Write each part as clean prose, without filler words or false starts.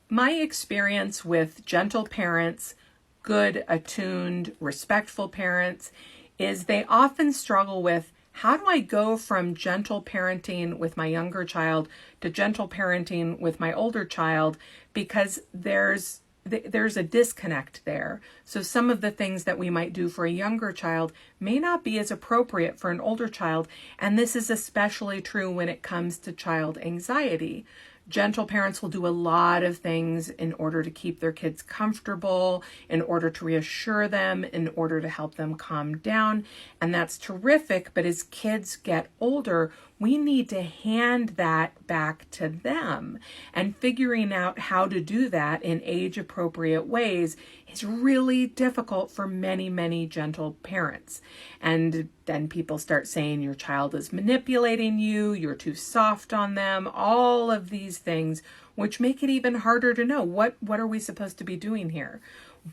my experience with gentle parents, good, attuned, respectful parents, is they often struggle with, how do I go from gentle parenting with my younger child to gentle parenting with my older child? Because there's a disconnect there. So some of the things that we might do for a younger child may not be as appropriate for an older child. And this is especially true when it comes to child anxiety. Gentle parents will do a lot of things in order to keep their kids comfortable, in order to reassure them, in order to help them calm down. And that's terrific. But as kids get older, we need to hand that back to them. And figuring out how to do that in age-appropriate ways is really difficult for many, many gentle parents. And then people start saying your child is manipulating you, you're too soft on them, all of these things, which make it even harder to know what are we supposed to be doing here.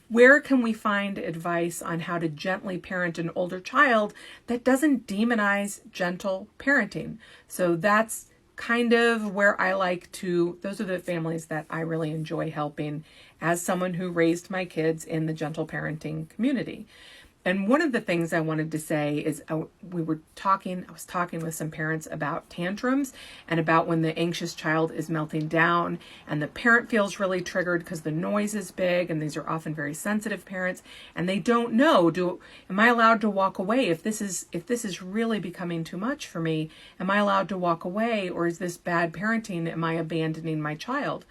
Where can we find advice on how to gently parent an older child that doesn't demonize gentle parenting? So that's kind of where I like to, those are the families that I really enjoy helping as someone who raised my kids in the gentle parenting community. And one of the things I wanted to say is I was talking with some parents about tantrums and about when the anxious child is melting down and the parent feels really triggered because the noise is big, and these are often very sensitive parents, and they don't know, am I allowed to walk away if this is really becoming too much for me? Am I allowed to walk away, or is this bad parenting? Am I abandoning my child?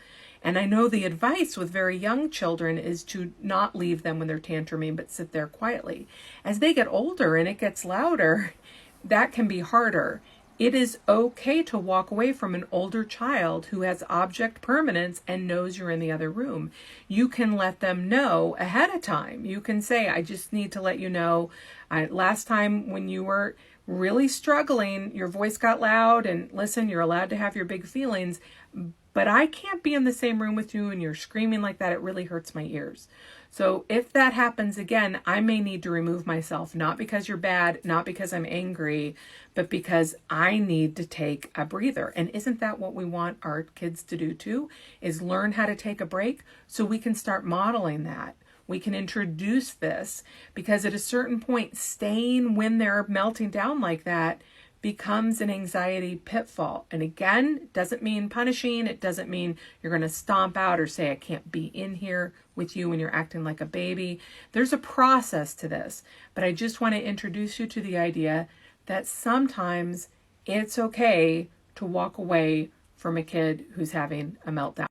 And I know the advice with very young children is to not leave them when they're tantruming, but sit there quietly. As they get older and it gets louder, that can be harder. It is okay to walk away from an older child who has object permanence and knows you're in the other room. You can let them know ahead of time. You can say, I just need to let you know, last time when you were really struggling, your voice got loud, and listen, you're allowed to have your big feelings, but I can't be in the same room with you and you're screaming like that. It really hurts my ears. So if that happens again, I may need to remove myself, not because you're bad, not because I'm angry, but because I need to take a breather. And isn't that what we want our kids to do too, is learn how to take a break so we can start modeling that. We can introduce this, because at a certain point, staying when they're melting down like that becomes an anxiety pitfall. And again, it doesn't mean punishing. It doesn't mean you're going to stomp out or say, I can't be in here with you when you're acting like a baby. There's a process to this, but I just want to introduce you to the idea that sometimes it's okay to walk away from a kid who's having a meltdown.